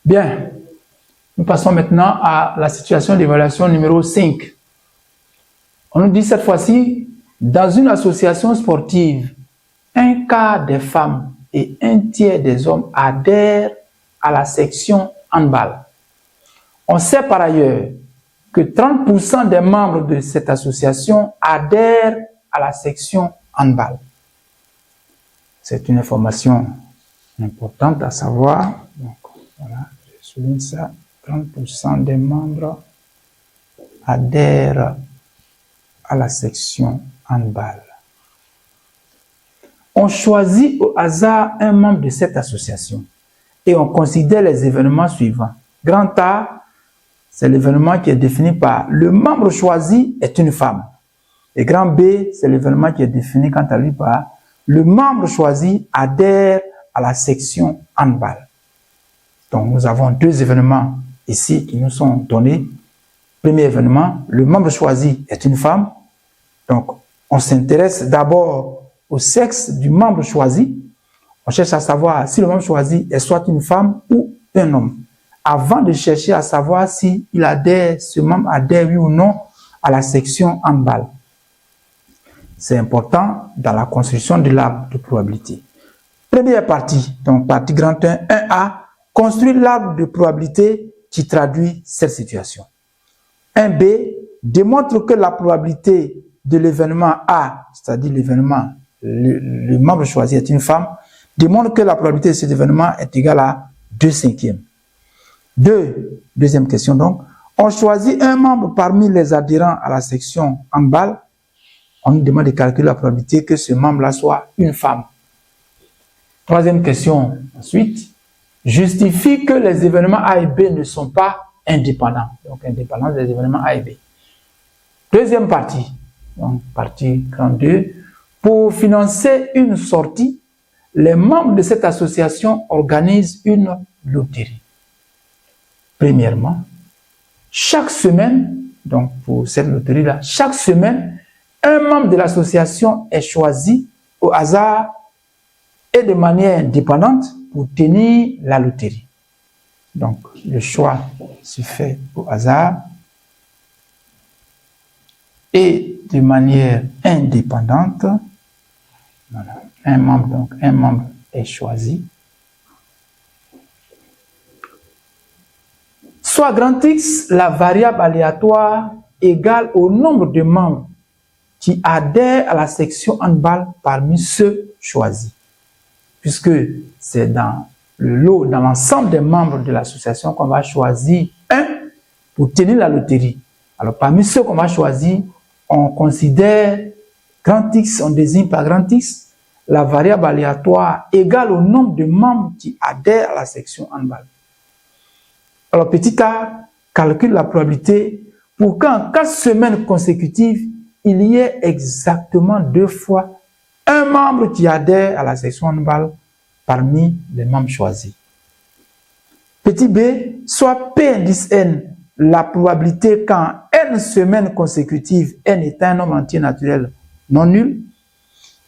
Bien, nous passons maintenant à la situation d'évaluation numéro 5. On nous dit cette fois-ci, dans une association sportive, un quart des femmes et un tiers des hommes adhèrent à la section handball. On sait par ailleurs que 30% des membres de cette association adhèrent à la section handball. C'est une information importante à savoir. Donc, voilà, je souligne ça. 30% des membres adhèrent à la section handball. On choisit au hasard un membre de cette association et on considère les événements suivants. Grand A, c'est l'événement qui est défini par le membre choisi est une femme. Et grand B, c'est l'événement qui est défini quant à lui par le membre choisi adhère à la section handball. Donc nous avons deux événements ici qui nous sont donnés. Premier événement, le membre choisi est une femme. Donc on s'intéresse d'abord au sexe du membre choisi. On cherche à savoir si le membre choisi est soit une femme ou un homme, avant de chercher à savoir si il adhère, ce membre adhère oui ou non à la section handball. C'est important dans la construction de l'arbre de probabilité. Première partie, donc partie grand 1A, construire l'arbre de probabilité qui traduit cette situation. 1B, démontre que la probabilité de l'événement A, c'est-à-dire l'événement, le membre choisi est une femme, démontre que la probabilité de cet événement est égale à 2/5. Deuxième question donc, on choisit un membre parmi les adhérents à la section handball. On nous demande de calculer la probabilité que ce membre-là soit une femme. Troisième question ensuite, justifie que les événements A et B ne sont pas indépendants. Donc indépendance des événements A et B. Deuxième partie, donc partie 32, pour financer une sortie, les membres de cette association organisent une loterie. Premièrement, chaque semaine, donc pour cette loterie-là, chaque semaine, un membre de l'association est choisi au hasard et de manière indépendante pour tenir la loterie. Donc, le choix se fait au hasard et de manière indépendante. Voilà. Un membre est choisi. Soit grand X, la variable aléatoire égale au nombre de membres qui adhèrent à la section handball parmi ceux choisis. Puisque c'est dans le lot, dans l'ensemble des membres de l'association qu'on va choisir un pour tenir la loterie. Alors parmi ceux qu'on va choisir, on considère grand X, on désigne par grand X la variable aléatoire égale au nombre de membres qui adhèrent à la section handball. Alors petit a calcule la probabilité pour qu'en 4 semaines consécutives, il y ait exactement 2 fois un membre qui adhère à la section handball parmi les membres choisis. Petit b, soit P indice n, la probabilité qu'en n semaines consécutives, n est un nombre entier naturel non nul,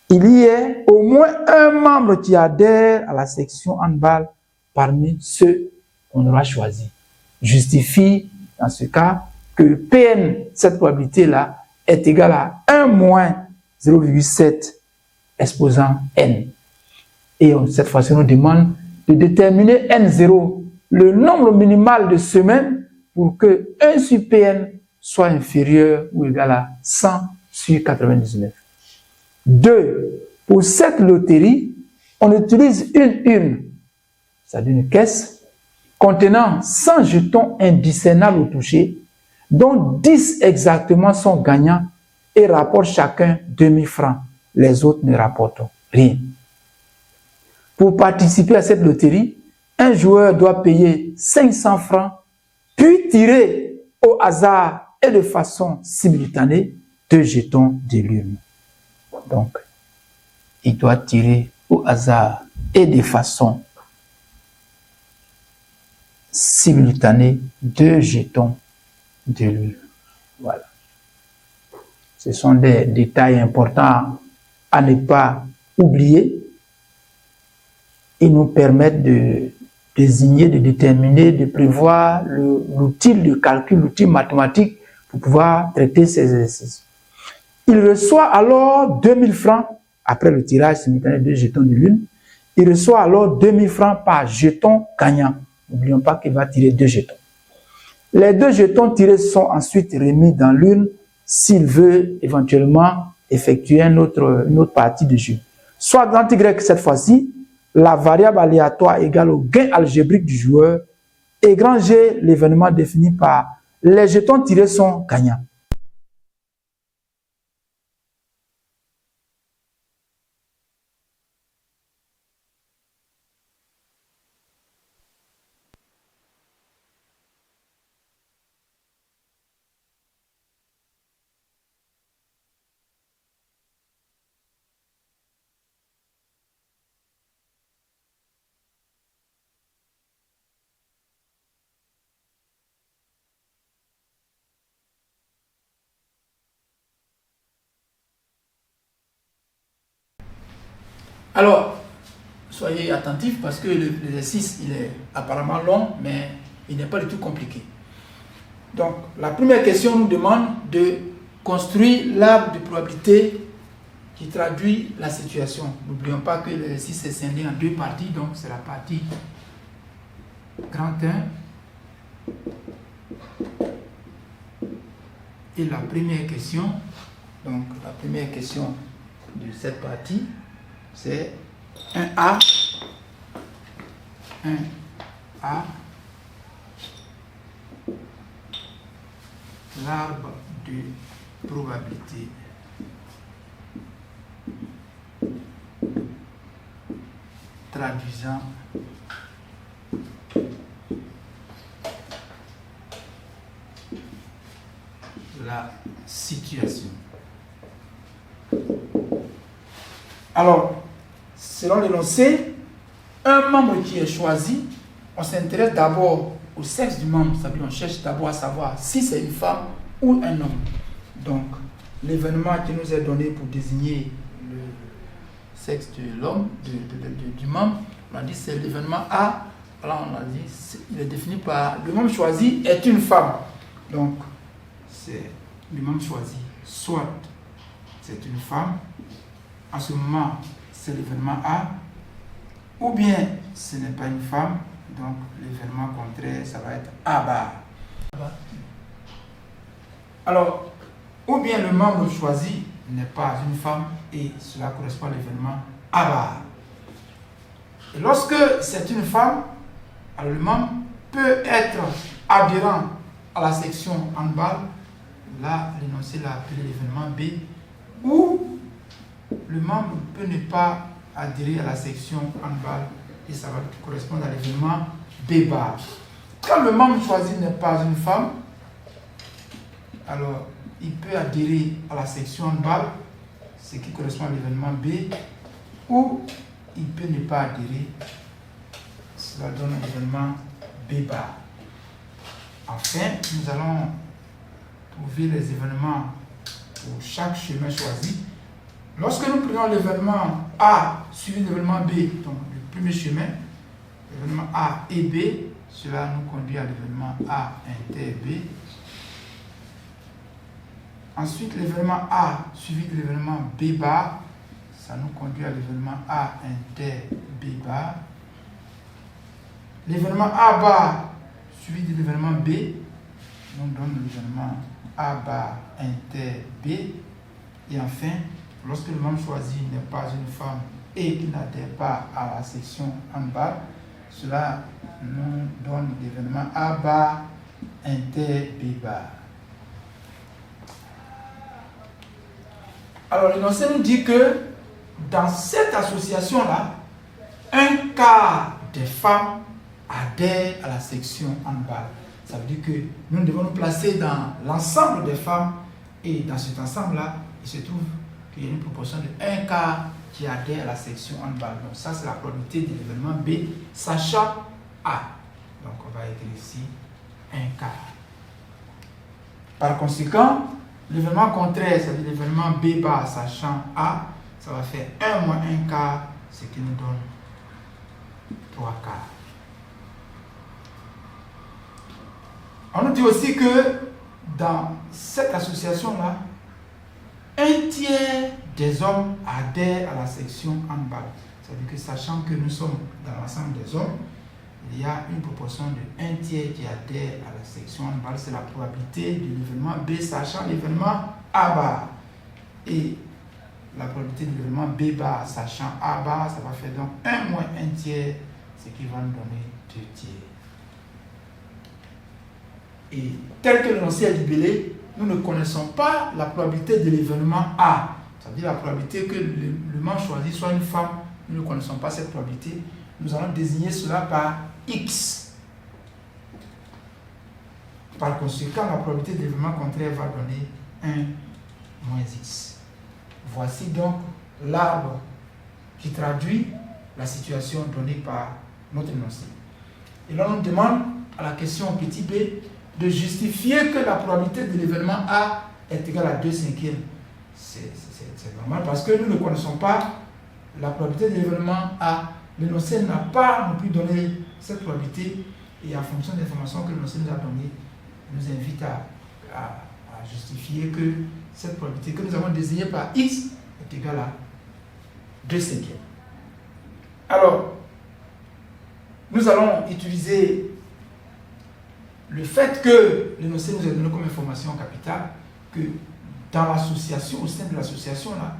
il y ait au moins un membre qui adhère à la section handball parmi ceux qu'on aura choisis. Justifie, dans ce cas, que Pn, cette probabilité-là, est égale à 1 moins 0,7 exposant n. Et cette fois-ci, on nous demande de déterminer n0, le nombre minimal de semaines, pour que 1 sur Pn soit inférieur ou égal à 100 sur 99. 2. Pour cette loterie, on utilise une urne, c'est-à-dire une caisse, contenant 100 jetons indiscernables au toucher, dont 10 exactement sont gagnants et rapportent chacun 2000 francs. Les autres ne rapportent rien. Pour participer à cette loterie, un joueur doit payer 500 francs, puis tirer au hasard et de façon simultanée 2 jetons de l'urne. Donc, il doit tirer au hasard et de façon simultanée 2 jetons de l'urne. Voilà. Ce sont des détails importants à ne pas oublier. Ils nous permettent de désigner, de déterminer, de prévoir l'outil de calcul, l'outil mathématique pour pouvoir traiter ces exercices. Il reçoit alors 2000 francs après le tirage simultané de jetons de lune. Il reçoit alors 2000 francs par jeton gagnant. N'oublions pas qu'il va tirer 2 jetons. Les 2 jetons tirés sont ensuite remis dans l'une s'il veut éventuellement effectuer une autre partie de jeu. Soit dans Y cette fois-ci, la variable aléatoire égale au gain algébrique du joueur, et grand G, l'événement défini par les jetons tirés sont gagnants. Alors, soyez attentifs parce que l'exercice il est apparemment long, mais il n'est pas du tout compliqué. Donc, la première question nous demande de construire l'arbre de probabilité qui traduit la situation. N'oublions pas que l'exercice est scindé en 2 parties, donc c'est la partie grand 1 et la première question. Donc, la première question de cette partie, c'est 1A, 1A, l'arbre de probabilité traduisant la situation. Alors, selon l'énoncé, un membre qui est choisi, on s'intéresse d'abord au sexe du membre, c'est-à-dire on cherche d'abord à savoir si c'est une femme ou un homme. Donc, l'événement qui nous est donné pour désigner le sexe de l'homme, du membre, on a dit c'est l'événement A. Alors on a dit, il est défini par le membre choisi est une femme. Donc, c'est le membre choisi, soit c'est une femme, en ce moment c'est l'événement A, ou bien ce n'est pas une femme, donc l'événement contraire ça va être A bar. Alors, ou bien le membre choisi n'est pas une femme et cela correspond à l'événement A bar. Et lorsque c'est une femme, alors le membre peut être adhérent à la section handball, là l'énoncé l'a appelé l'événement B, ou le membre peut ne pas adhérer à la section handball et ça va correspondre à l'événement B bar. Quand le membre choisi n'est pas une femme, alors il peut adhérer à la section handball, ce qui correspond à l'événement B, ou il peut ne pas adhérer, cela donne l'événement B bar. Enfin, nous allons trouver les événements pour chaque chemin choisi. Lorsque nous prenons l'événement A suivi de l'événement B, donc le premier chemin, l'événement A et B, cela nous conduit à l'événement A inter B. Ensuite, l'événement A suivi de l'événement B bar, ça nous conduit à l'événement A inter B bar. L'événement A bar suivi de l'événement B nous donne l'événement A bar inter B. Et enfin, lorsque le membre choisi n'est pas une femme et qu'il n'adhère pas à la section handball, cela nous donne l'événement A bar inter B bar. Alors l'énoncé nous dit que dans cette association-là, un quart des femmes adhèrent à la section handball. Ça veut dire que nous devons nous placer dans l'ensemble des femmes et dans cet ensemble-là, il se trouve qu'il y a une proportion de un quart qui adhère à la section handball. Donc ça c'est la probabilité de l'événement B, sachant A. Donc on va écrire ici un quart. Par conséquent, l'événement contraire, c'est-à-dire l'événement B bar sachant A, ça va faire 1 moins 1 quart, ce qui nous donne 3 quarts. On nous dit aussi que dans cette association-là, un tiers des hommes adhèrent à la section handball. C'est-à-dire que sachant que nous sommes dans l'ensemble des hommes, il y a une proportion de un tiers qui adhère à la section handball. C'est la probabilité de l'événement B, sachant l'événement A bar. Et la probabilité de l'événement B bar, sachant A bar, ça va faire donc 1 moins 1 tiers, ce qui va nous donner 2 tiers. Et tel que l'énoncé est libellé, nous ne connaissons pas la probabilité de l'événement A. C'est-à-dire la probabilité que l'élément choisi soit une femme. Nous ne connaissons pas cette probabilité. Nous allons désigner cela par X. Par conséquent, la probabilité de l'événement contraire va donner 1 moins X. Voici donc l'arbre qui traduit la situation donnée par notre énoncé. Et là, on nous demande à la question petit b de justifier que la probabilité de l'événement A est égale à 2/5. C'est normal parce que nous ne connaissons pas la probabilité de l'événement A. L'énoncé n'a pas non plus donné cette probabilité et en fonction des informations que l'énoncé nous a données, nous invite à justifier que cette probabilité que nous avons désignée par X est égale à 2/5. Alors, nous allons utiliser le fait que l'énoncé nous a donné comme information capitale que dans l'association, au sein de l'association, là,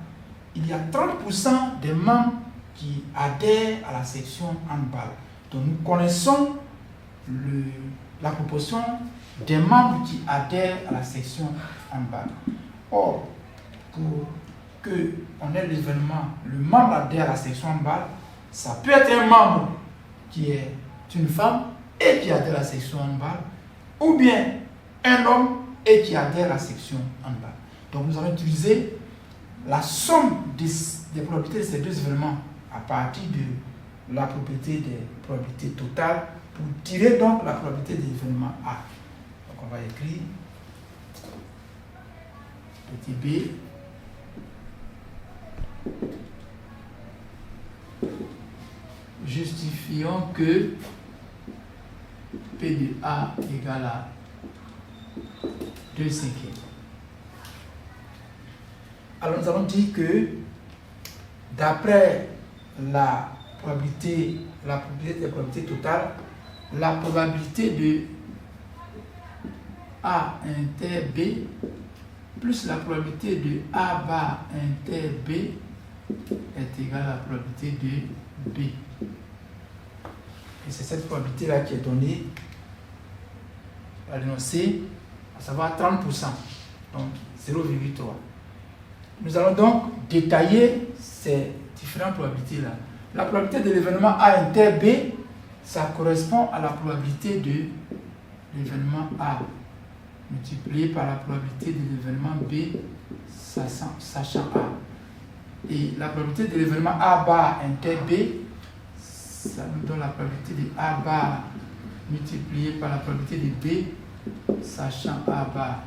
il y a 30% des membres qui adhèrent à la section handball. Donc nous connaissons la proportion des membres qui adhèrent à la section handball. Or, pour qu'on ait l'événement, le membre adhère à la section handball, ça peut être un membre qui est une femme et qui adhère à la section handball, ou bien un homme et qui adhère à la section handball. Donc nous allons utiliser la somme des probabilités de ces deux événements à partir de la propriété des probabilités totales pour tirer donc la probabilité de l'événement A. Donc on va écrire petit b justifions que P de A égale à 2/5. Alors nous allons dire que d'après la probabilité des probabilités totales, la probabilité de A inter B plus la probabilité de A bar inter B est égale à la probabilité de B. Et c'est cette probabilité-là qui est donnée à l'énoncé, à savoir 30%, donc 0,3. Nous allons donc détailler ces différentes probabilités-là. La probabilité de l'événement A inter B, ça correspond à la probabilité de l'événement A multiplié par la probabilité de l'événement B sachant A. Et la probabilité de l'événement A bar inter B, ça nous donne la probabilité de A bar multiplié par la probabilité de B sachant A bar.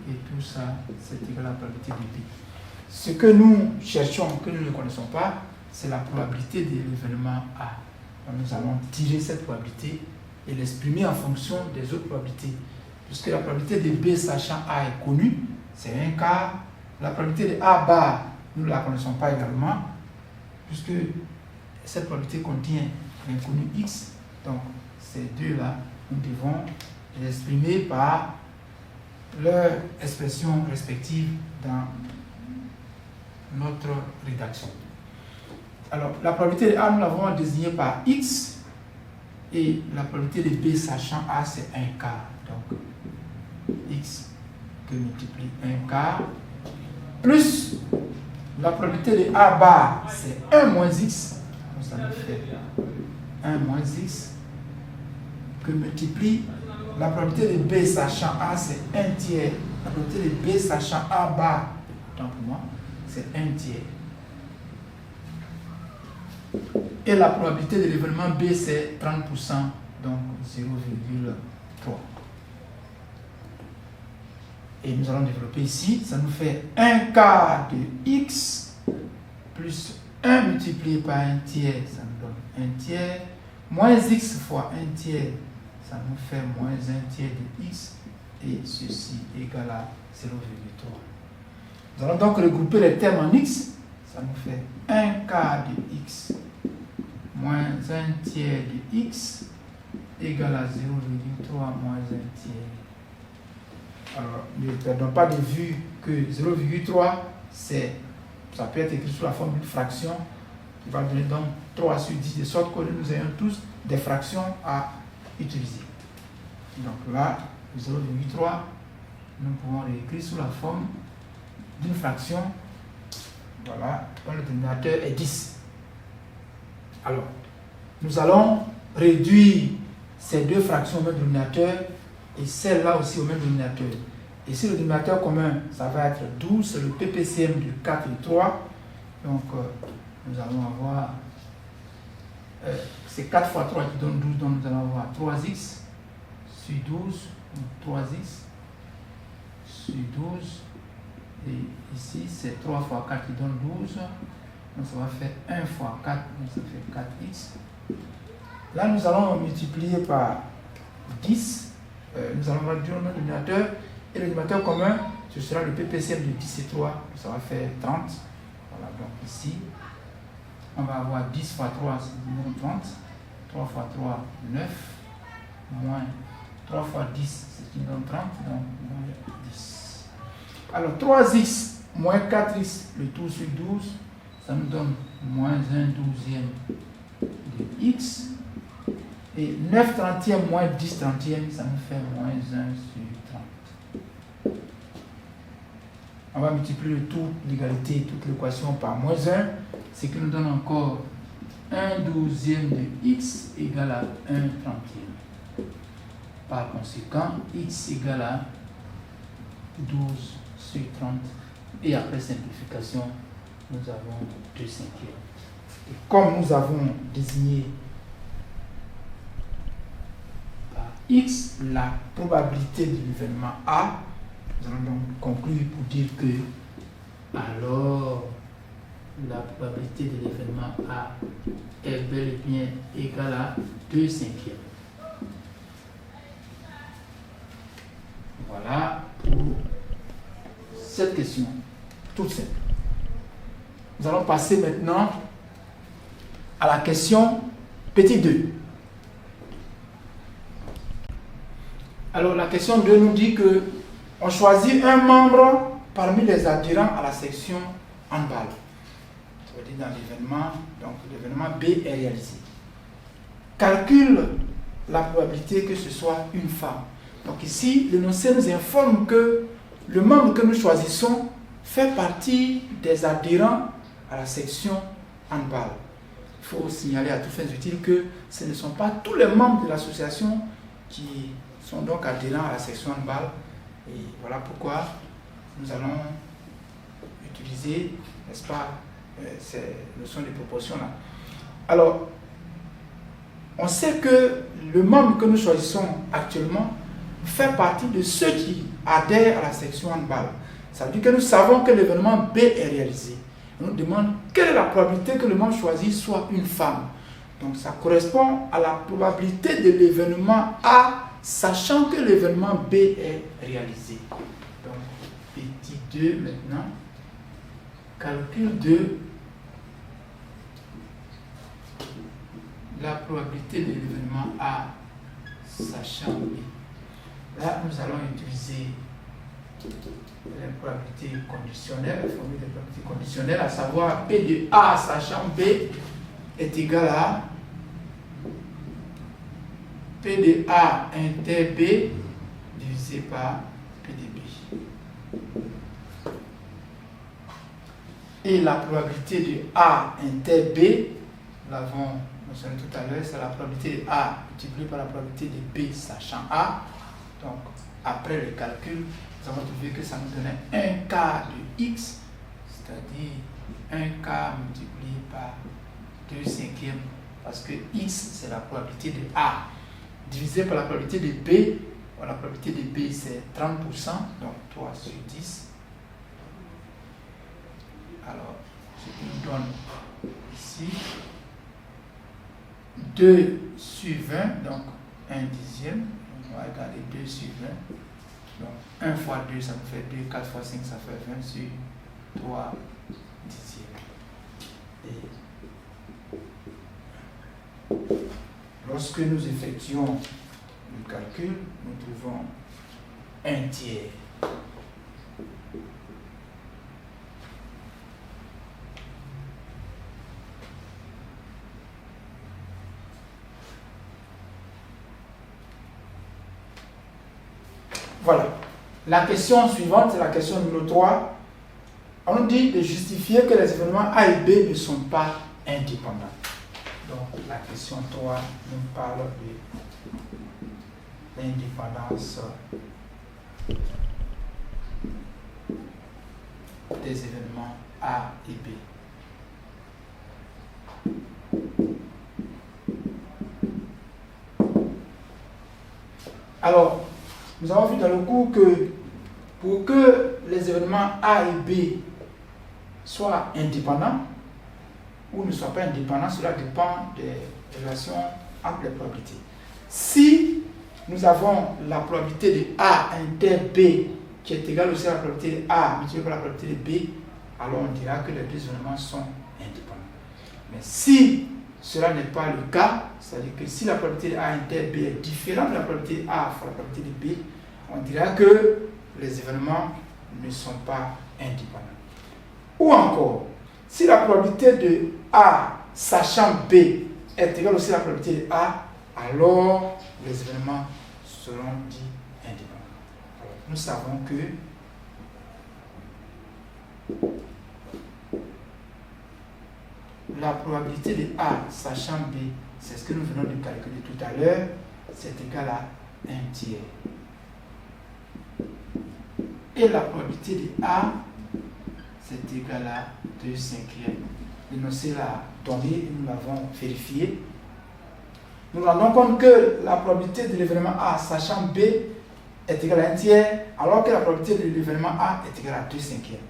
Et tout ça, c'est égal à la probabilité de B. Ce que nous cherchons, que nous ne connaissons pas, c'est la probabilité de l'événement A. Donc nous allons tirer cette probabilité et l'exprimer en fonction des autres probabilités. Puisque la probabilité de B sachant A est connue, c'est 1/4. La probabilité de A bar, nous ne la connaissons pas également, puisque cette probabilité contient l'inconnu X. Donc ces deux-là, nous devons les exprimer par leur expression respective dans notre rédaction. Alors, la probabilité de A, nous l'avons désignée par X, et la probabilité de B sachant A, c'est 1/4. Donc, X que multiplie 1/4, plus la probabilité de A bar, c'est 1 moins X, donc ça nous fait 1 moins X, que multiplie la probabilité de B sachant A, c'est 1/3. La probabilité de B sachant A bar, donc pour moi, c'est 1/3. Et la probabilité de l'événement B, c'est 30%, donc 0,3. Et nous allons développer ici, ça nous fait 1/4 de X plus 1 multiplié par 1/3, ça nous donne 1/3, moins X fois 1/3, ça nous fait moins 1 tiers de x, et ceci égale à 0,3. Nous allons donc regrouper les termes en x, ça nous fait 1 quart de x moins 1 tiers de x égale à 0,3 moins 1 tiers. Alors, ne perdons pas de vue que 0,3, ça peut être écrit sous la forme d'une fraction qui va donner donc 3 sur 10, de sorte que nous ayons tous des fractions à utiliser. Donc là, 0,3, nous pouvons l'écrire sous la forme d'une fraction, voilà, dont le dénominateur est 10. Alors, nous allons réduire ces deux fractions au même dénominateur et celle-là aussi au même dénominateur. Et si le dénominateur commun, ça va être 12, c'est le PPCM de 4 et 3. Donc, nous allons avoir, c'est 4 fois 3 qui donne 12, donc nous allons avoir 3x sur 12, donc 3x sur 12. Et ici, c'est 3 fois 4 qui donne 12. Donc, ça va faire 1 fois 4, donc ça fait 4x. Là, nous allons multiplier par 10. Nous allons réduire le dénominateur. Et le dénominateur commun, ce sera le PPCM de 10 et 3. Donc, ça va faire 30. Voilà, donc ici, on va avoir 10 fois 3, c'est 30. 3 fois 3, 9. Moins 3 fois 10, c'est qui donne 30. Donc, moins 10. Alors, 3x moins 4x, le tout sur 12, ça nous donne moins 1 douzième de x. Et 9 trentièmes moins 10 trentièmes, ça nous fait moins 1 sur 30. On va multiplier le tout, l'égalité, toute l'équation par moins 1, ce qui nous donne encore 1 douzième de x égale à 1 trentième. Par conséquent, x égale à 12 sur 30. Et après simplification, nous avons 2 cinquièmes. Et comme nous avons désigné par x la probabilité de l'événement A, nous allons donc conclure pour dire que alors la probabilité de l'événement A est bel et bien égale à 2 cinquièmes. Voilà pour cette question, toute simple. Nous allons passer maintenant à la question petit 2. Alors la question 2 nous dit que on choisit un membre parmi les adhérents à la section handball. Ça veut dire dans l'événement, donc l'événement B est réalisé. Calcule la probabilité que ce soit une femme. Donc ici, l'énoncé nous informe que le membre que nous choisissons fait partie des adhérents à la section handball. Il faut signaler à tous fins utiles que ce ne sont pas tous les membres de l'association qui sont donc adhérents à la section handball. Et voilà pourquoi nous allons utiliser, n'est-ce pas, ces notions de proportion là. Alors, on sait que le membre que nous choisissons actuellement fait partie de ceux qui adhèrent à la section handball. Ça veut dire que nous savons que l'événement B est réalisé. On nous demande quelle est la probabilité que le membre choisi soit une femme. Donc ça correspond à la probabilité de l'événement A, sachant que l'événement B est réalisé. Donc petit 2 maintenant. Calcul de la probabilité de l'événement A, sachant B. Là, nous allons utiliser les probabilités conditionnelles, la formule des probabilités conditionnelles, à savoir P de A sachant B est égal à P de A inter B divisé par P de B. Et la probabilité de A inter B, nous l'avons mentionné tout à l'heure, c'est la probabilité de A multipliée par la probabilité de B sachant A. Donc, après le calcul, nous avons trouvé que ça nous donnait 1 quart de x, c'est-à-dire 1 quart multiplié par 2 cinquièmes, parce que x, c'est la probabilité de A, divisé par la probabilité de B. Bon, la probabilité de B, c'est 30%, donc 3 sur 10. Alors, ce qui nous donne ici 2 sur 20, donc 1 dixième. On va regarder 2 sur 20. Donc 1 fois 2, ça nous fait 2. 4 fois 5, ça fait 20 sur 3 dixièmes. Et lorsque nous effectuons le calcul, nous trouvons 1 tiers. Voilà. La question suivante, c'est la question numéro 3. On nous dit de justifier que les événements A et B ne sont pas indépendants. Donc, la question 3 nous parle de l'indépendance des événements A et B. Alors, nous avons vu dans le cours que pour que les événements A et B soient indépendants ou ne soient pas indépendants, cela dépend des relations entre les probabilités. Si nous avons la probabilité de A inter B qui est égale aussi à la probabilité de A multipliée par la probabilité de B, alors on dira que les deux événements sont indépendants. Mais si cela n'est pas le cas, c'est-à-dire que si la probabilité de A inter B est différente de la probabilité de A fois la probabilité de B, on dira que les événements ne sont pas indépendants. Ou encore, si la probabilité de A sachant B est égale aussi à la probabilité de A, alors les événements seront dits indépendants. Alors, nous savons que la probabilité de A sachant B, c'est ce que nous venons de calculer tout à l'heure, c'est égal à 1 tiers. Et la probabilité de A, c'est égal à 2 cinquièmes. L'énoncé l'a donné et nous l'avons vérifié. Nous nous rendons compte que la probabilité de l'événement A sachant B est égale à 1 tiers, alors que la probabilité de l'événement A est égale à 2 cinquièmes.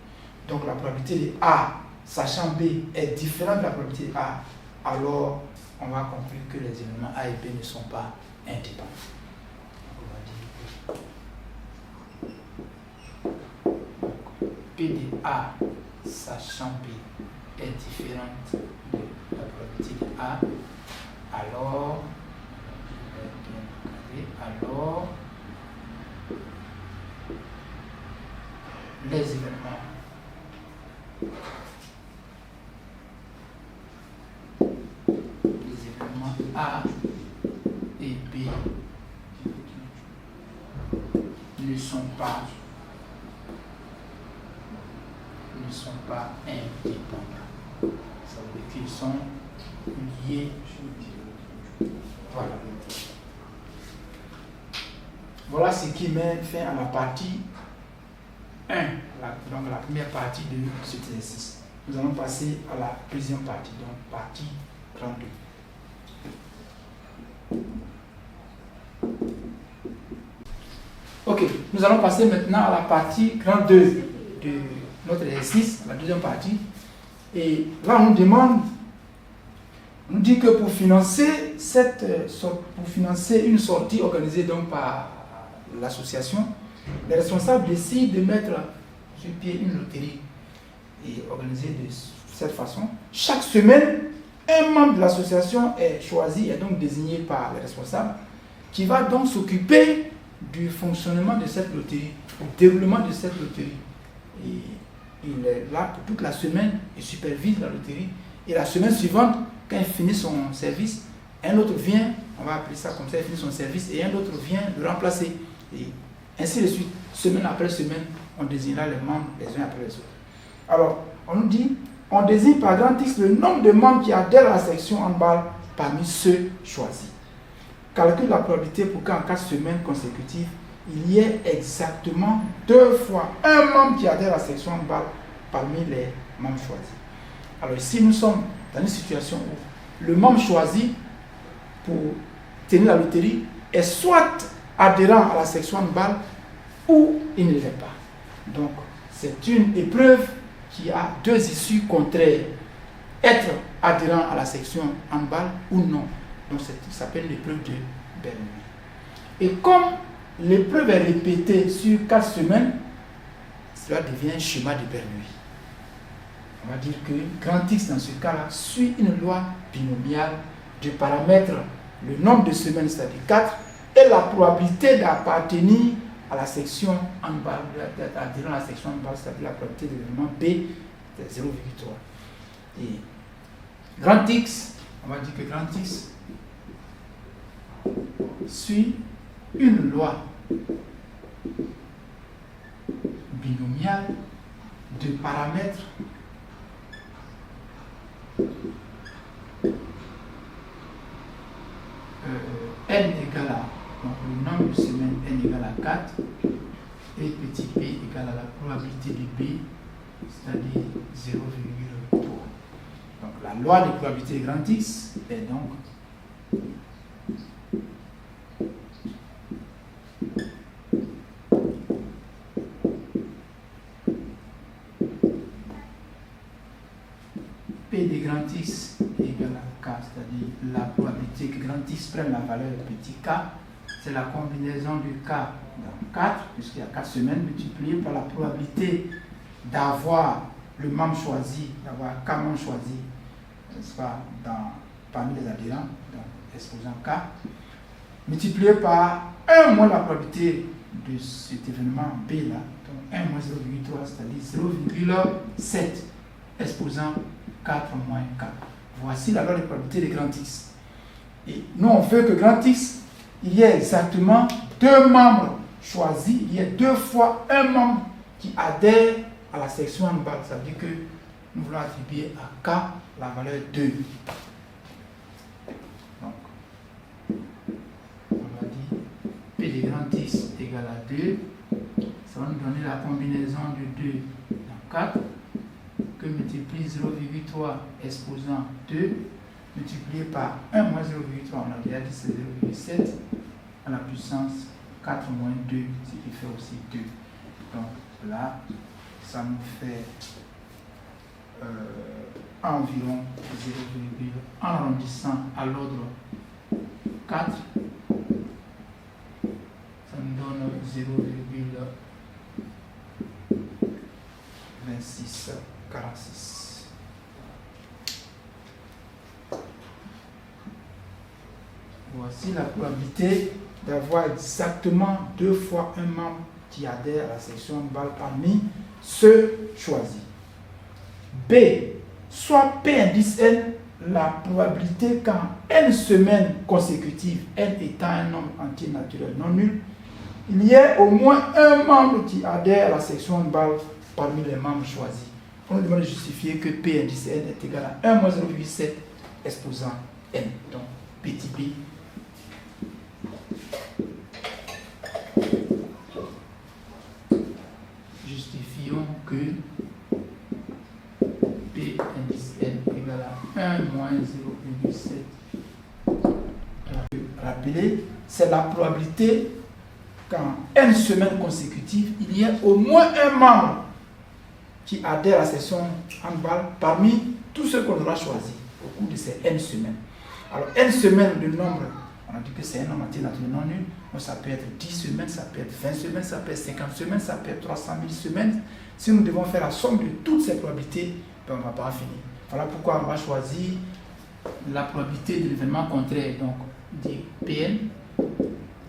Donc la probabilité de A sachant B est différente de la probabilité de A, alors on va conclure que les événements A et B ne sont pas indépendants. P de A sachant B est différente de la probabilité de A, alors les événements A et B ne sont pas indépendants. Ça veut dire qu'ils sont liés. Voilà. Voilà ce qui met fin à la partie 1, donc la première partie de cet exercice. Nous allons passer à la deuxième partie, donc partie 32. Ok, nous allons passer maintenant à la partie 32 de notre exercice, la deuxième partie. Et là, on nous demande, on nous dit que pour financer une sortie organisée donc par l'association, les responsables décident de mettre sur pied une loterie et organisée de cette façon. Chaque semaine, un membre de l'association est choisi et donc désigné par les responsables qui va donc s'occuper du fonctionnement de cette loterie, du déroulement de cette loterie. Et il est là pour toute la semaine, il supervise la loterie. Et la semaine suivante, quand il finit son service, un autre vient, on va appeler ça comme ça, il finit son service, et un autre vient le remplacer. Et ainsi de suite, semaine après semaine, on désignera les membres les uns après les autres. Alors, on nous dit, on désigne par grand X le nombre de membres qui adhèrent à la section handball parmi ceux choisis. Calcule la probabilité pour qu'en 4 semaines consécutives, il y ait exactement 2 fois un membre qui adhère à la section handball parmi les membres choisis. Alors ici, nous sommes dans une situation où le membre choisi pour tenir la loterie est soit adhérent à la section handball ou il ne l'est pas. Donc, c'est une épreuve qui a 2 issues contraires. Être adhérent à la section handball ou non. Donc, ça s'appelle l'épreuve de Bernoulli. Et comme l'épreuve est répétée sur 4 semaines, cela devient un schéma de Bernoulli. On va dire que grand X dans ce cas-là suit une loi binomiale de paramètres, le nombre de semaines, c'est-à-dire 4, et la probabilité d'appartenir à la section en bas, d'adhérer à la section en bas, c'est-à-dire la probabilité de l'événement B, c'est 0,3. Et grand X, on va dire que grand X suit une loi binomiale de paramètres n égale à, donc le nombre de semaines n égale à 4 et petit p égale à la probabilité de b, c'est-à-dire 0,3. Donc la loi de probabilité de grand X est donc P de grand X égale à K, c'est-à-dire la probabilité que grand X prenne la valeur petit k, c'est la combinaison du k dans 4, puisqu'il y a 4 semaines, multiplié par la probabilité d'avoir le membre choisi, d'avoir k membre choisi, n'est-ce pas, parmi les adhérents, donc exposant k, multiplié par 1 moins la probabilité de cet événement B là, donc 1 moins 0,3, c'est-à-dire 0,7 exposant 4 moins 4. Voici la loi de probabilité de grand X. Et nous, on veut que grand X, il y ait exactement 2 membres choisis, il y ait 2 fois un membre qui adhère à la section en bas. Ça veut dire que nous voulons attribuer à K la valeur 2. Donc, on va dire P de grand X égale à 2. Ça va nous donner la combinaison de 2 dans 4. Que multiplie 0,3 exposant 2 multiplié par 1 moins 0,3, on a déjà dit c'est 0,7 à la puissance 4 moins 2, ce qui fait aussi 2. Donc là, ça nous fait environ 0, en arrondissant à l'ordre 4, ça nous donne 0,26. 46. Voici la probabilité d'avoir exactement 2 fois un membre qui adhère à la section balle parmi ceux choisis. B, soit P indice N, la probabilité qu'en n semaines consécutives, n étant un nombre entier naturel non nul, il y ait au moins un membre qui adhère à la section balle parmi les membres choisis. On nous demande de justifier que P indice N est égal à 1 moins 0,7 exposant N. Donc, petit b. Justifions que P indice N est égal à 1 moins 0,7. Rappelez, c'est la probabilité qu'en N semaines consécutives, il y ait au moins un membre qui adhère à la section handball parmi tous ceux qu'on aura choisis au cours de ces N semaines. Alors, N semaines de nombre, on a dit que c'est un nombre entier naturel non nul, donc ça peut être 10 semaines, ça peut être 20 semaines, ça peut être 50 semaines, ça peut être 300 000 semaines. Si nous devons faire la somme de toutes ces probabilités, ben on ne va pas en finir. Voilà pourquoi on va choisir la probabilité de l'événement contraire, donc dit Pn,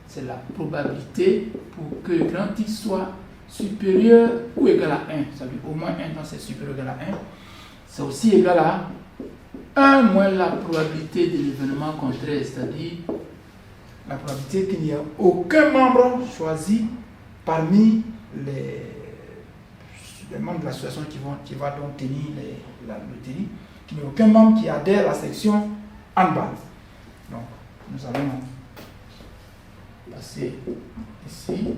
c'est la probabilité pour que grand X soit supérieur ou égal à 1, ça veut dire au moins 1, donc c'est supérieur ou égal à 1, c'est aussi égal à 1 moins la probabilité de l'événement contraire, c'est-à-dire la probabilité qu'il n'y ait aucun membre choisi parmi les membres de l'association qui va donc tenir la loterie, qu'il n'y ait aucun membre qui adhère à la section en bas. Donc, nous allons passer ici.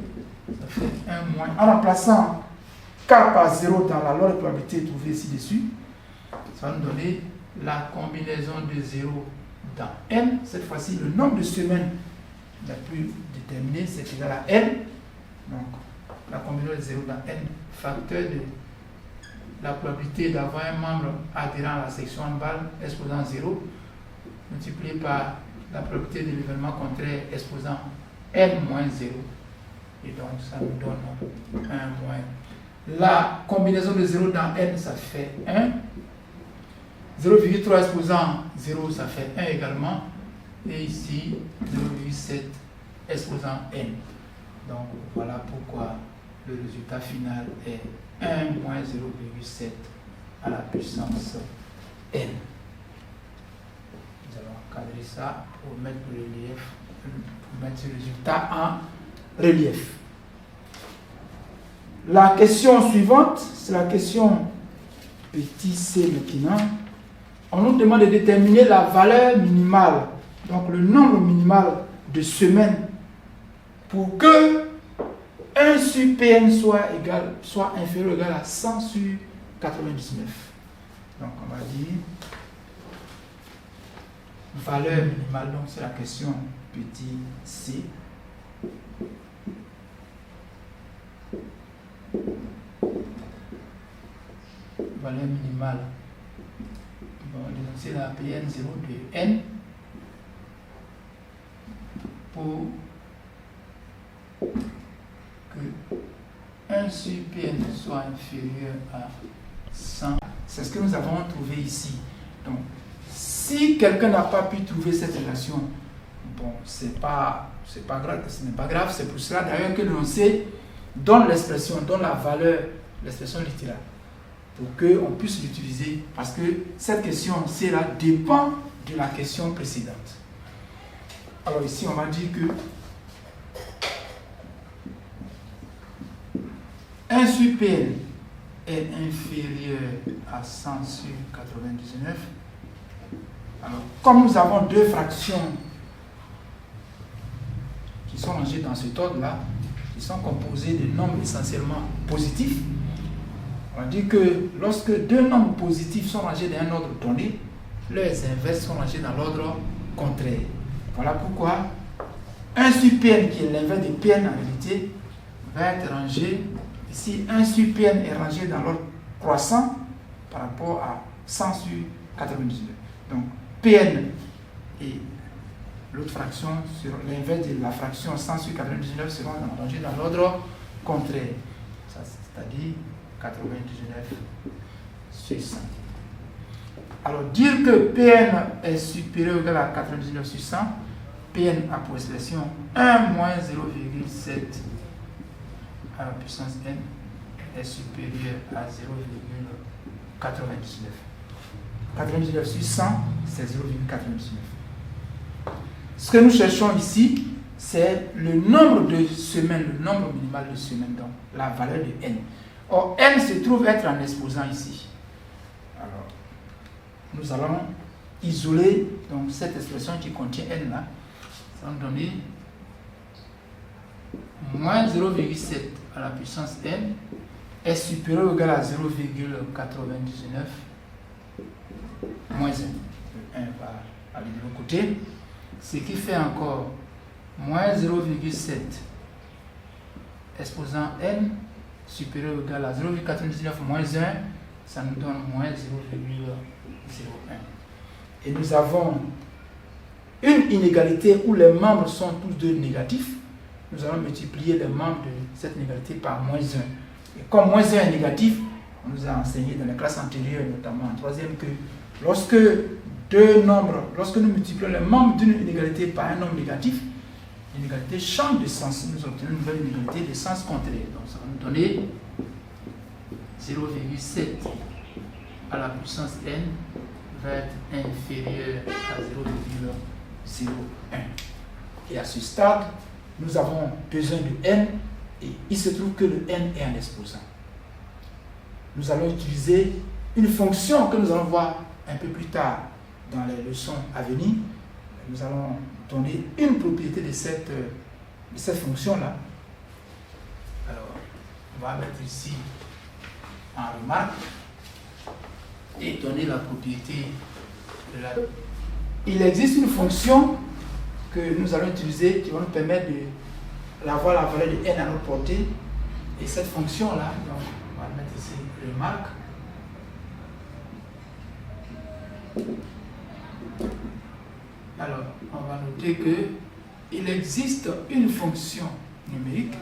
Ça fait 1 moins. En remplaçant K par 0 dans la loi de probabilité trouvée ci-dessus, ça va nous donner la combinaison de 0 dans N. Cette fois-ci, le nombre de semaines la plus déterminée, c'est égal à N. Donc, la combinaison de 0 dans N, facteur de la probabilité d'avoir un membre adhérent à la section en balle exposant 0, multiplié par la probabilité de l'événement contraire exposant n moins 0. Et donc, ça nous donne 1 moins. La combinaison de 0 dans n, ça fait 1. 0,3 exposant 0, ça fait 1 également. Et ici, 0,7 exposant n. Donc, voilà pourquoi le résultat final est 1 moins 0,7 à la puissance n. Nous allons cadrer ça pour mettre le relief, pour mettre ce résultat en relief. La question suivante, c'est la question petit c maintenant. On nous demande de déterminer la valeur minimale, donc le nombre minimal de semaines pour que 1 sur Pn soit inférieur ou égal à 100 sur 99. Donc on va dire valeur minimale, donc c'est la question petit c. Valeur minimale. Bon, c'est la Pn0 de n pour que 1 sur Pn soit inférieur à 100. C'est ce que nous avons trouvé ici. Donc, si quelqu'un n'a pas pu trouver cette relation, bon, c'est pas grave, ce n'est pas grave. C'est pour cela d'ailleurs que l'énoncé donne l'expression, donne la valeur, l'expression littérale, pour qu'on puisse l'utiliser, parce que cette question C-là dépend de la question précédente. Alors ici, on va dire que 1 sur Pn est inférieur à 100 sur 99. Alors, comme nous avons deux fractions qui sont rangées dans cet ordre-là, qui sont composées de nombres essentiellement positifs, on dit que lorsque deux nombres positifs sont rangés dans un ordre donné, leurs inverses sont rangés dans l'ordre contraire. Voilà pourquoi 1 sur Pn, qui est l'inverse de Pn en réalité, va être rangé. Ici, 1 sur Pn est rangé dans l'ordre croissant par rapport à 100 sur 99. Donc, Pn et l'autre fraction, sur l'inverse de la fraction 100 sur 99, seront rangés dans l'ordre contraire. C'est-à-dire 99 sur 100. Alors, dire que Pn est supérieur ou égal à 99 sur 100, Pn a pour expression 1 moins 0,7 à la puissance n est supérieur à 0,99. 99 sur 100, c'est 0,99. Ce que nous cherchons ici, c'est le nombre de semaines, le nombre minimal de semaines, donc la valeur de n. Or, n se trouve être en exposant ici. Alors, nous allons isoler donc, cette expression qui contient n là. Ça va nous donner moins 0,7 à la puissance n est supérieur ou égal à 0,99 moins 1. Le 1 va aller de l'autre côté. Ce qui fait encore moins 0,7 exposant n supérieur ou égal à 0,99 moins 1, ça nous donne moins 0,01. Et nous avons une inégalité où les membres sont tous deux négatifs. Nous allons multiplier les membres de cette inégalité par moins 1. Et comme moins 1 est négatif, on nous a enseigné dans les classes antérieures, notamment en troisième, que lorsque nous multiplions les membres d'une inégalité par un nombre négatif, l'inégalité change de sens. Nous obtenons une nouvelle inégalité de sens contraire. Donc ça va nous donner 0,7 à la puissance n va être inférieur à 0,01. Et à ce stade, nous avons besoin de n et il se trouve que le n est un exposant. Nous allons utiliser une fonction que nous allons voir un peu plus tard dans les leçons à venir. Nous allons donner une propriété de cette fonction-là. Alors, on va mettre ici en remarque et donner la propriété de la... Il existe une fonction que nous allons utiliser qui va nous permettre d'avoir la valeur de n à notre portée. Et cette fonction-là, donc, on va mettre ici remarque. Alors, on va noter que il existe une fonction numérique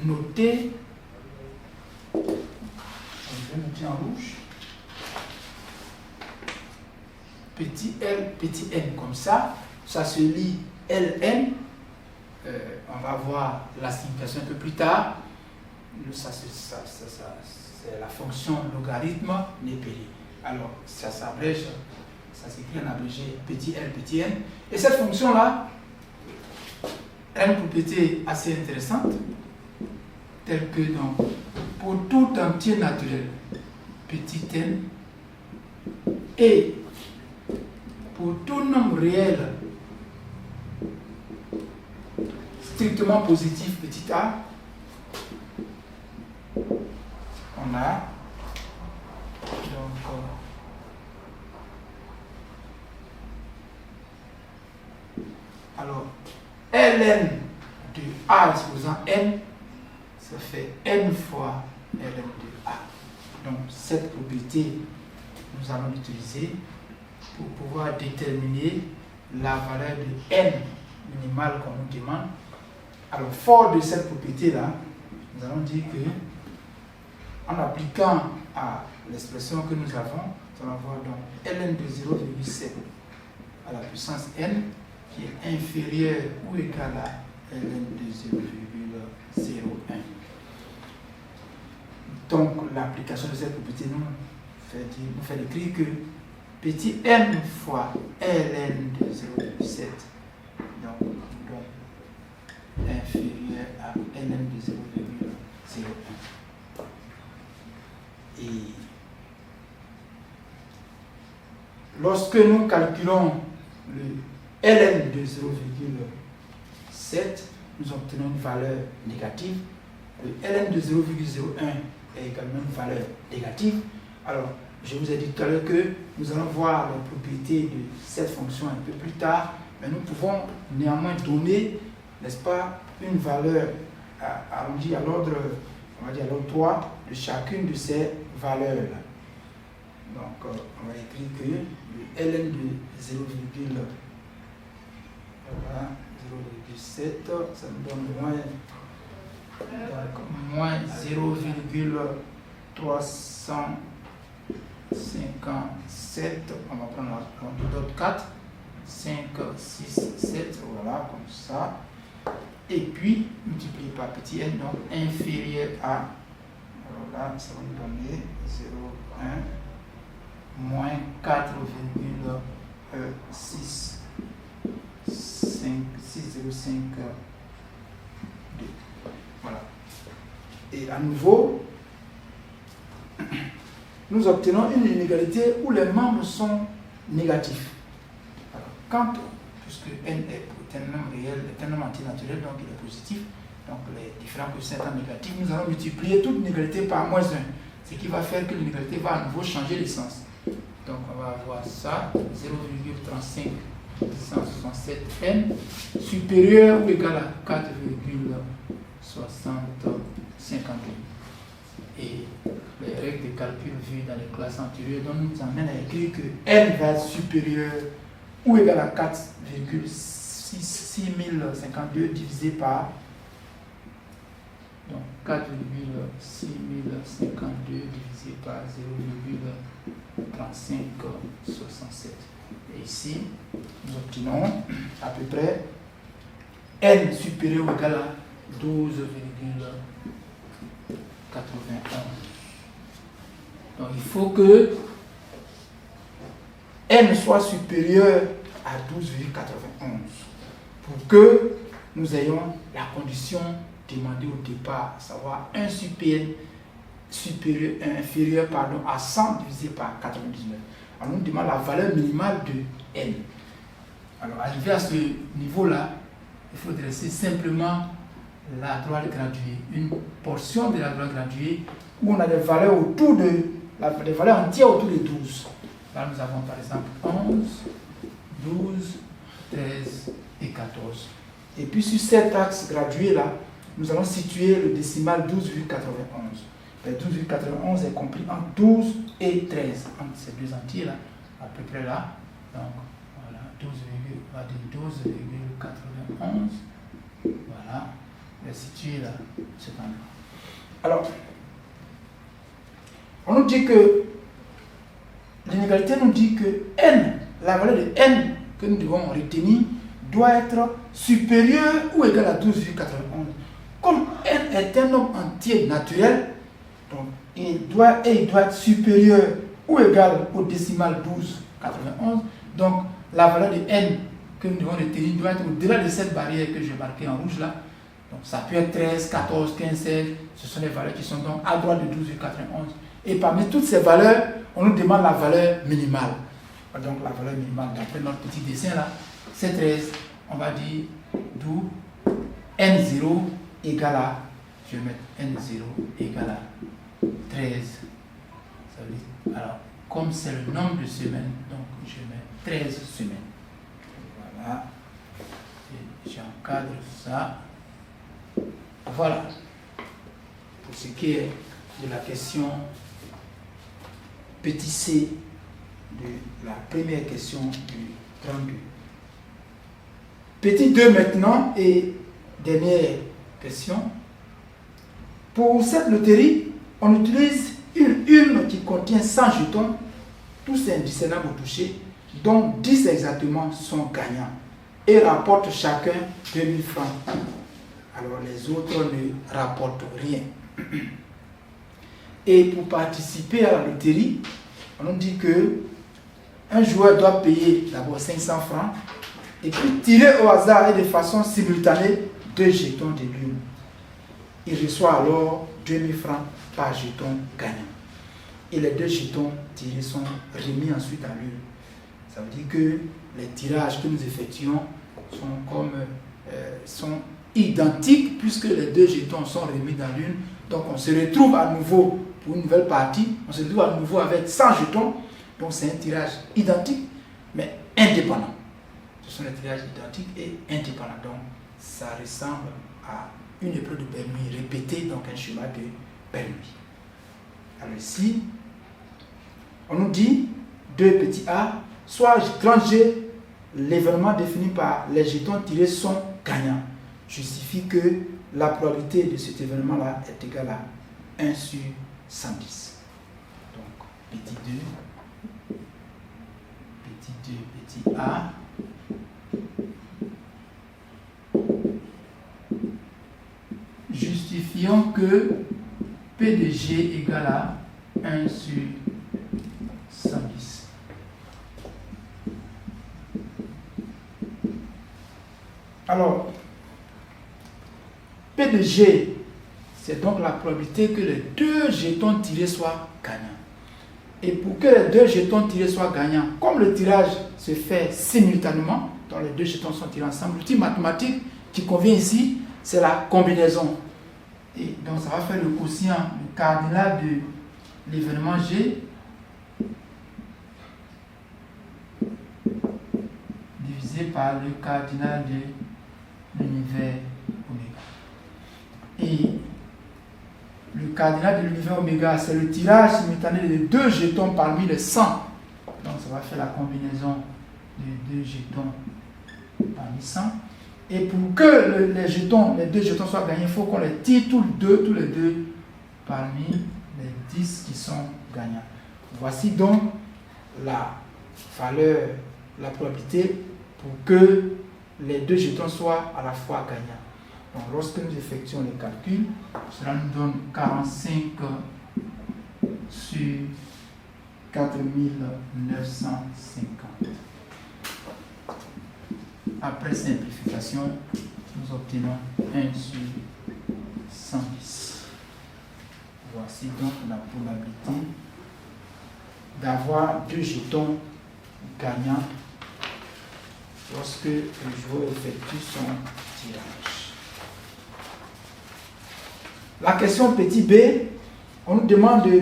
notée, je vais noter en rouge, petit l, petit n, comme ça se lit ln, on va voir la signification un peu plus tard, c'est la fonction logarithme népéré. Alors, ça s'abrège, ça s'écrit en abrégé petit l, petit n, et cette fonction-là a une propriété assez intéressante, telle que donc, pour tout entier naturel, petit n, et pour tout nombre réel strictement positif, petit a, on a donc alors ln de a exposant n, ça fait n fois ln de a. Donc cette propriété, nous allons l'utiliser pour pouvoir déterminer la valeur de n minimale qu'on nous demande. Alors, fort de cette propriété-là, nous allons dire que, en appliquant à l'expression que nous avons, nous allons avoir donc ln de 0,7 à la puissance n, qui est inférieur ou égal à ln de 0,01. Donc, l'application de cette propriété nous fait écrire que petit n fois ln de 0,7, donc inférieur à ln de 0,01. Et lorsque nous calculons le ln de 0,7, nous obtenons une valeur négative. Le ln de 0,01 est également une valeur négative. Alors, je vous ai dit tout à l'heure que nous allons voir la propriété de cette fonction un peu plus tard, mais nous pouvons néanmoins donner, n'est-ce pas, une valeur arrondie à l'ordre, on va dire à l'ordre 3 de chacune de ces valeurs-là. Donc, on va écrire que le ln de 0,7, ça nous donne moins 0,357, on va prendre l'ordre 4, 5, 6, 7, voilà, comme ça. Et puis, multiplié par petit n, donc inférieur à, alors là, ça va nous donner 0,1 moins 4,6, 6,05, 2. Voilà. Et à nouveau, nous obtenons une inégalité où les membres sont négatifs. Alors, puisque n est un nombre réel, est un nombre entier naturel, donc il est positif, donc les différents coefficients étant négatifs, nous allons multiplier toute inégalité par moins 1, ce qui va faire que l'inégalité va à nouveau changer de sens. Donc on va avoir ça, 0,35 167 n supérieur ou égal à 4,6052. Et les règles de calcul vues dans les classes antérieures nous amènent à écrire que n va être supérieur ou égal à 4,6052 divisé par donc 4,6052 divisé par 0,3567. Et ici, nous obtenons à peu près n supérieur ou égal à 12,91. Donc il faut que n soit supérieur à 12,91 pour que nous ayons la condition demandée au départ, à savoir 1 sur n inférieur à 100 divisé par 99. Alors, on nous demande la valeur minimale de n. Alors, arrivé à ce niveau-là, il faut dresser simplement la droite graduée, une portion de la droite graduée où on a des valeurs autour de, des valeurs entières autour de 12. Là, nous avons par exemple 11, 12, 13 et 14. Et puis, sur cet axe gradué-là, nous allons situer le décimal 12,91. Le 12,91 est compris entre 12 et 13, entre ces deux entiers-là. à peu près là. Donc, voilà, 12,91. Voilà, elle est située là, cet endroit. Alors, on nous dit que l'inégalité nous dit que n, la valeur de n que nous devons retenir, doit être supérieure ou égale à 12,91. Comme n est un nombre entier naturel, donc il doit être supérieur ou égal au décimal 12,91. Donc la valeur de n que nous devons retenir doit être au-delà de cette barrière que j'ai marquée en rouge là. Donc ça peut être 13, 14, 15, 16. Ce sont les valeurs qui sont donc à droite de 12,91. Et parmi toutes ces valeurs, on nous demande la valeur minimale. Donc la valeur minimale, d'après notre petit dessin là, c'est 13. On va dire d'où n0 égale à, je vais mettre n0 égale à 13. Ça veut dire, alors, comme c'est le nombre de semaines, donc je mets 13 semaines. Voilà. Et j'encadre ça. Voilà. Pour ce qui est de la question petit c de la première question du 32. Petit 2 maintenant et dernière question. Pour cette loterie, on utilise une urne qui contient 100 jetons, tous indiscernables au toucher, dont 10 exactement sont gagnants et rapportent chacun 2000 francs. Alors les autres ne rapportent rien. Et pour participer à la loterie, on nous dit que un joueur doit payer d'abord 500 francs et puis tirer au hasard et de façon simultanée 2 jetons de l'urne. Il reçoit alors 2000 francs par jeton gagnant. Et les 2 jetons tirés sont remis ensuite à l'urne. Ça veut dire que les tirages que nous effectuons sont identiques puisque les 2 jetons sont remis dans l'urne. Donc on se retrouve à nouveau pour une nouvelle partie. On se retrouve à nouveau avec 100 jetons. Donc c'est un tirage identique mais indépendant. Ce sont des tirages identiques et indépendants. Donc ça ressemble à une épreuve de permis répétée, donc un schéma de permis. Alors ici, on nous dit 2 petits a, soit grand G, l'événement défini par les jetons tirés sont gagnants. Justifie que la probabilité de cet événement-là est égale à 1 sur 110. Donc, petit 2, petit a. Justifions que P de G égale à 1 sur 110. Alors, P de G, c'est donc la probabilité que les 2 jetons tirés soient gagnants. Et pour que les 2 jetons tirés soient gagnants, comme le tirage se fait simultanément, donc les 2 jetons sont tirés ensemble, l'outil mathématique qui convient ici, c'est la combinaison. Et donc ça va faire le quotient, le cardinal de l'événement G divisé par le cardinal de l'univers oméga. Et le cardinal de l'univers oméga, c'est le tirage simultané des 2 jetons parmi les 100. Donc ça va faire la combinaison des 2 jetons parmi 100. Et pour que les 2 jetons soient gagnés, il faut qu'on les tire tous les deux parmi les 10 qui sont gagnants. Voici donc la valeur, la probabilité pour que les 2 jetons soient à la fois gagnants. Donc lorsque nous effectuons les calculs, cela nous donne 45 sur 4950. Après simplification, nous obtenons 1 sur 110. Voici donc la probabilité d'avoir 2 jetons gagnants lorsque le joueur effectue son tirage. La question petit b, on nous demande de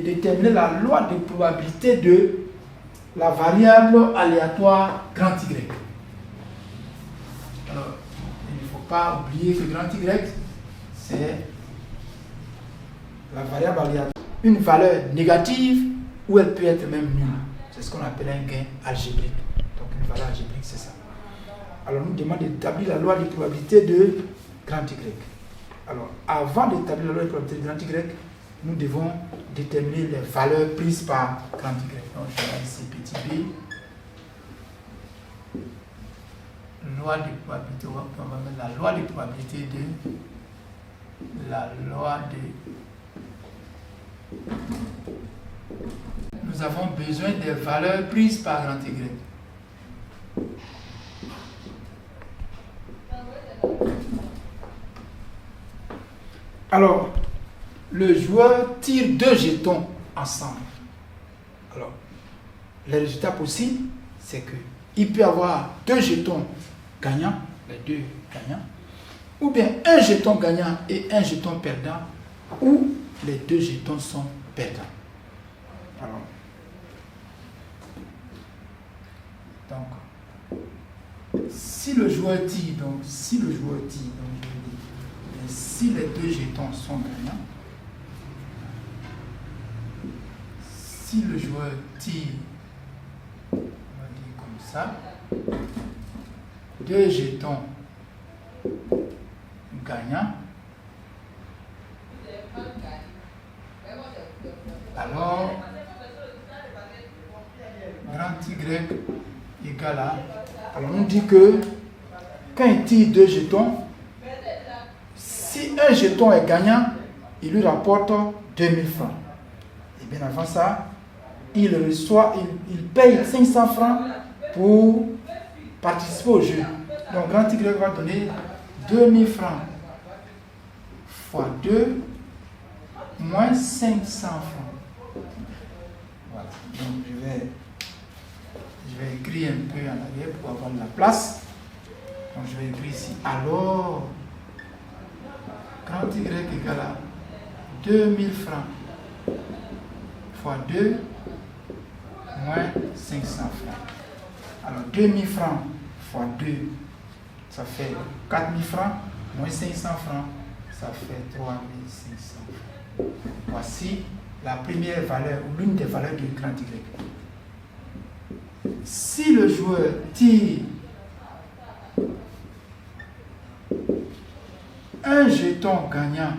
déterminer la loi de probabilité de la variable aléatoire grand Y. Alors, il ne faut pas oublier que grand Y, c'est la variable aléatoire. Une valeur négative ou elle peut être même nulle. C'est c'est ce qu'on appelle un gain algébrique. Donc une valeur algébrique, c'est ça. Alors nous demandons d'établir la loi des probabilités de grand Y. Alors avant d'établir la loi des probabilités de grand Y, nous devons déterminer les valeurs prises par grand Y. Donc je vais ici petit b. Loi des probabilités, on va mettre la loi des probabilités de la loi de. Nous avons besoin des valeurs prises par grand Y. Alors, le joueur tire 2 jetons ensemble. Alors, les résultats possibles, c'est qu'il peut avoir 2 jetons gagnants, les 2 gagnants, ou bien un jeton gagnant et un jeton perdant, ou les 2 jetons sont perdants. Alors, donc, si le joueur tire, si les 2 jetons sont gagnants, si le joueur tire, on va dire comme ça, 2 jetons gagnants, alors grand Y égale à, alors on dit que quand il tire 2 jetons, si un jeton est gagnant, il lui rapporte 2000 francs. Et bien avant ça, il paye 500 francs pour participer au jeu. Donc grand Y va donner 2000 francs fois 2 moins 500 francs. Voilà. Donc je vais écrire un peu en arrière pour avoir de la place. Donc je vais écrire ici. Alors, grand Y égale à 2000 francs fois 2 moins 500 francs. Alors 2000 francs fois 2, ça fait 4000 francs, moins 500 francs, ça fait 3500 francs. Voici la première valeur, ou l'une des valeurs du grand Y. Si le joueur tire un jeton gagnant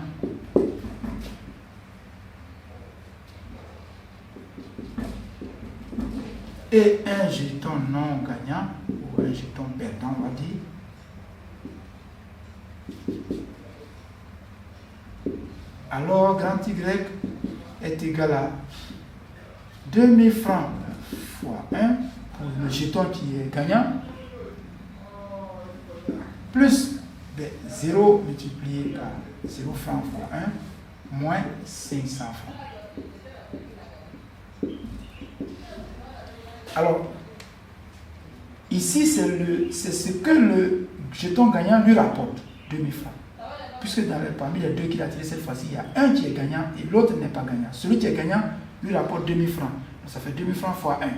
et un jeton non gagnant, ou un jeton perdant, on va dire, alors grand Y est égal à 2000 francs fois 1 pour le jeton qui est gagnant, plus 0 multiplié par 0 francs fois 1, moins 500 francs. Alors, ici, c'est ce que le jeton gagnant lui rapporte, 2000 francs. Puisque parmi les 2 qu'il a tiré cette fois-ci, il y a un qui est gagnant et l'autre n'est pas gagnant. Celui qui est gagnant lui rapporte 2000 francs. Donc ça fait 2000 francs fois 1.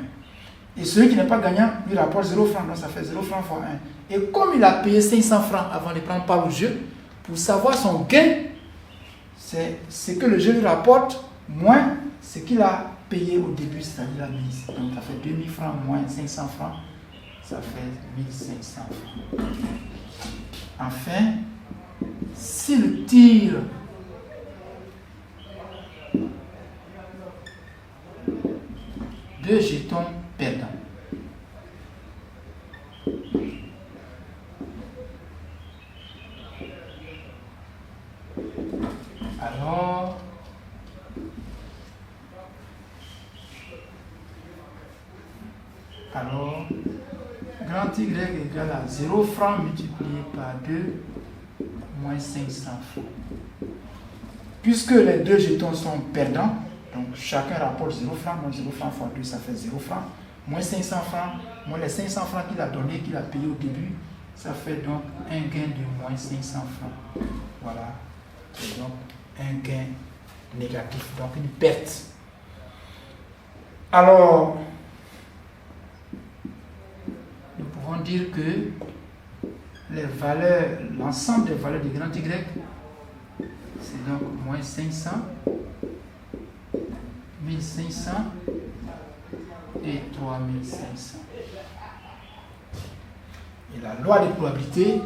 Et celui qui n'est pas gagnant lui rapporte 0 francs. Donc ça fait 0 francs fois 1. Et comme il a payé 500 francs avant de prendre part au jeu, pour savoir son gain, c'est ce que le jeu lui rapporte moins ce qu'il a payé au début, c'est-à-dire la mise. Donc ça fait 2000 francs moins 500 francs, ça fait 1500 francs. Enfin, s'il tire deux jetons perdants, alors grand Y égale à 0 francs multiplié par 2 moins 500 francs. Puisque les deux jetons sont perdants, donc chacun rapporte 0 francs, moins 0 francs fois 2, ça fait 0 francs, moins 500 francs, moins les 500 francs qu'il a donné, qu'il a payé au début, ça fait donc un gain de moins 500 francs. Voilà, c'est donc un gain négatif, donc une perte. Alors, nous pouvons dire que les valeurs, l'ensemble des valeurs du grand Y, c'est donc moins 500, 1500 et 3500. Et la loi des probabilités,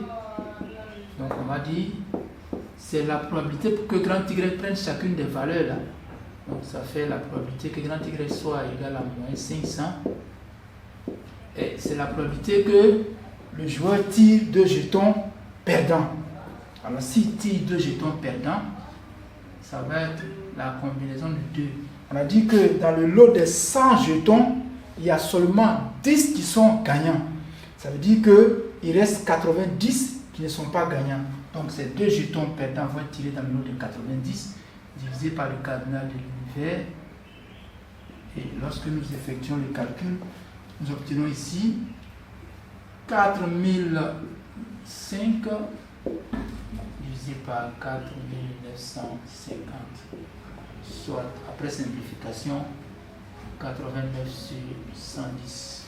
donc on va dire, c'est la probabilité pour que grand Y prenne chacune des valeurs là. Donc ça fait la probabilité que grand Y soit égal à moins 500. Et c'est la probabilité que le joueur tire 2 jetons perdants. Alors s'il tire 2 jetons perdants, ça va être la combinaison de 2. On a dit que dans le lot des 100 jetons, il y a seulement 10 qui sont gagnants. Ça veut dire qu'il reste 90 qui ne sont pas gagnants. Donc ces 2 jetons perdants vont être tirés dans le lot de 90, divisé par le cardinal de l'univers. Et lorsque nous effectuons le calcul, nous obtenons ici 4005 divisé par 4950, soit, après simplification, 89 sur 110.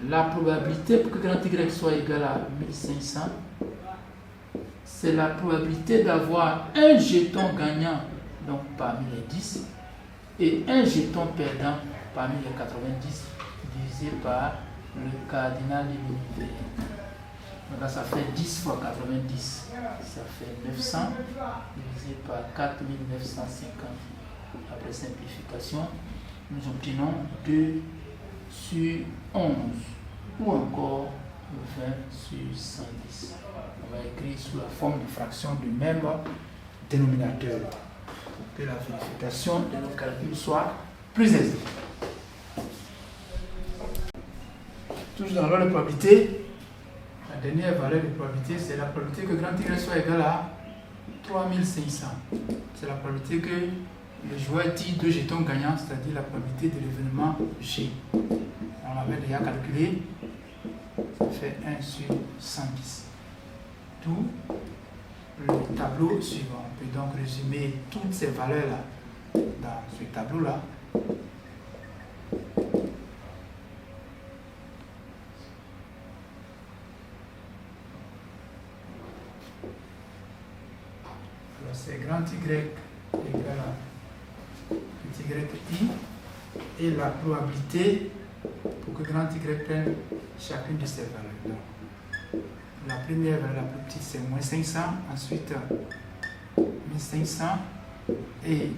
La probabilité pour que grand Y soit égal à 1500, c'est la probabilité d'avoir un jeton gagnant donc parmi les 10 et un jeton perdant parmi les 90 divisé par le cardinal de l'univers. Donc là, ça fait 10 fois 90, ça fait 900 divisé par 4950. Après simplification, nous obtenons 2 sur 11 ou encore 20 sur 110. On va écrire sous la forme de fraction du même dénominateur pour que la vérification de nos calculs soit plus aisée. Toujours dans la loi de probabilité, la dernière valeur de probabilité, c'est la probabilité que grand Y soit égal à 3500. C'est la probabilité que le joueur tire 2 jetons gagnants, c'est-à-dire la probabilité de l'événement G. On l'avait déjà calculé, ça fait 1 sur 110. Tout le tableau suivant. On peut donc résumer toutes ces valeurs-là dans ce tableau-là. Alors c'est grand Y égal à petit y et la probabilité pour que grand Y prenne chacune de ces valeurs. La première valeur la plus petite c'est moins 500, ensuite 1500 et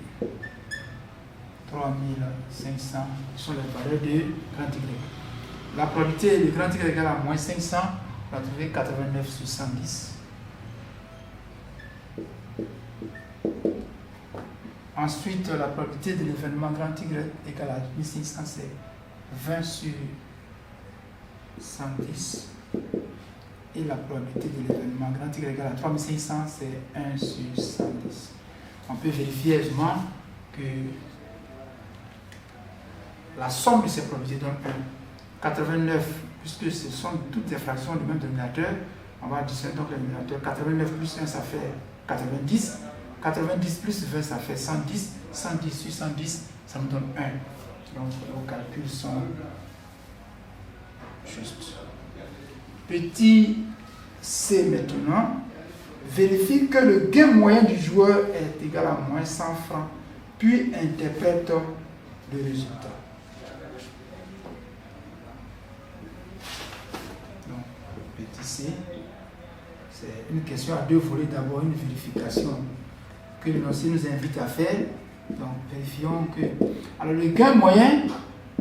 3500 sont les valeurs de grand Y. La probabilité de grand Y égale à moins 500, on va trouver 89 sur 110. Ensuite, la probabilité de l'événement grand Y égale à 1500, c'est 20 sur 110. Et la probabilité de l'événement grand Y égale à 3500, c'est 1 sur 110. On peut vérifier aisément que la somme de ces probabilités donne 1. 89, puisque ce sont toutes des fractions du même dénominateur, on va additionner donc le dénominateur. 89 plus 1, ça fait 90. 90 plus 20, ça fait 110. 110 sur 110, ça nous donne 1. Donc, nos calculs sont justes. Petit C maintenant, vérifie que le gain moyen du joueur est égal à moins 100 francs, puis interprète le résultat. Donc, petit C, c'est une question à 2 volets. D'abord, une vérification que l'énoncé nous invite à faire. Donc, vérifions que... Alors, le gain moyen,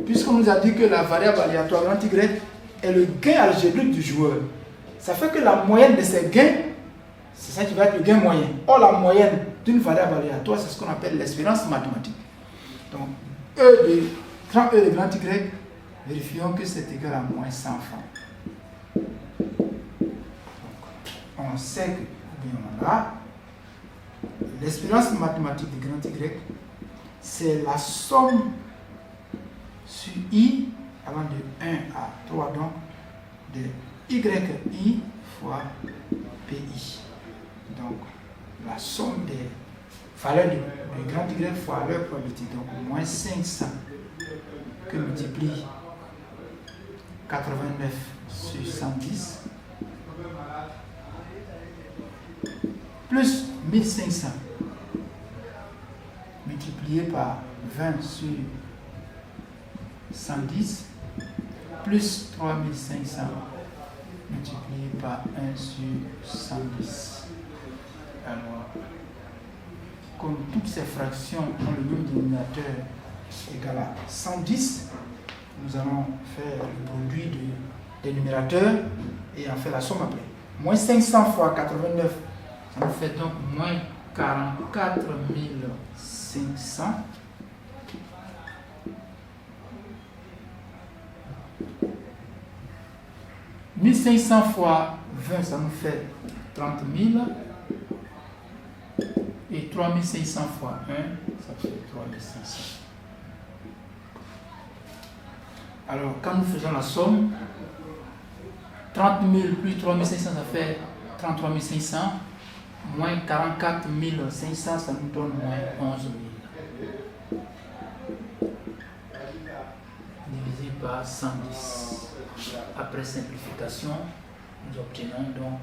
puisqu'on nous a dit que la variable aléatoire grand Y est le gain algébrique du joueur, ça fait que la moyenne de ces gains, c'est ça qui va être le gain moyen. Or, la moyenne d'une variable aléatoire, c'est ce qu'on appelle l'espérance mathématique. Donc, grand E de grand Y, vérifions que c'est égal à moins 100 francs. Donc, on sait que, bien là, l'espérance mathématique de grand Y, c'est la somme sur I, avant de 1 à 3, donc, de YI fois PI. Donc, la somme des valeurs de grand Y fois leur probabilité. Donc, moins 500 que multiplie 89 sur 110 plus 1500 multiplié par 20 sur 110 plus 3500 multiplié par 1 sur 110. Alors, comme toutes ces fractions ont le même dénominateur égal à 110, nous allons faire le produit des numérateurs et en faire la somme après. Moins 500 fois 89, ça nous fait donc moins 44 500. 1500 fois 20, ça nous fait 30 000. Et 3500 fois 1, ça fait 3500. Alors, quand nous faisons la somme, 30 000 plus 3500, ça fait 33 500. Moins 44 500, ça nous donne moins 11 000. Divisé par 110. Après simplification, nous obtenons donc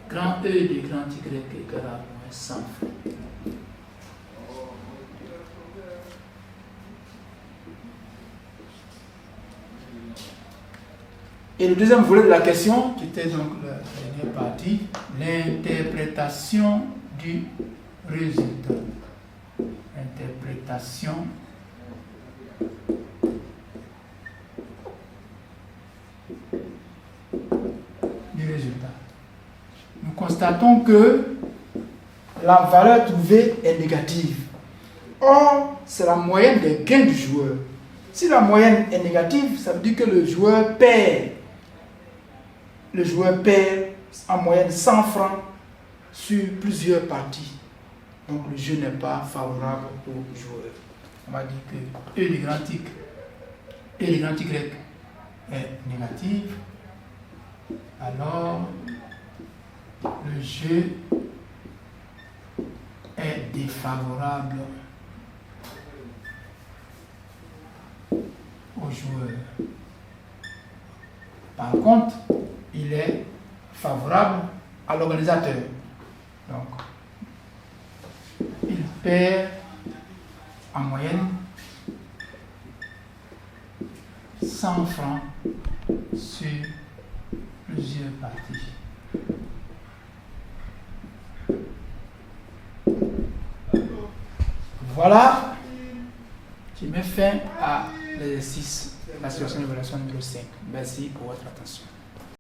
grand E de grand Y égale à moins 100. Et le deuxième volet de la question, qui était donc la dernière partie, l'interprétation du résultat. Interprétation du résultat. Nous constatons que la valeur trouvée est négative. Or, c'est la moyenne des gains du joueur. Si la moyenne est négative, ça veut dire que le joueur perd. Le joueur perd en moyenne 100 francs sur plusieurs parties. Donc le jeu n'est pas favorable au joueur. On va dire que E de grand Y est négative. Alors, le jeu est défavorable au joueur. Par contre, il est favorable à l'organisateur. Donc, il perd en moyenne 100 francs sur plusieurs parties. Voilà, je mets fin à l'exercice, la situation d'évaluation numéro 5. Merci pour votre attention.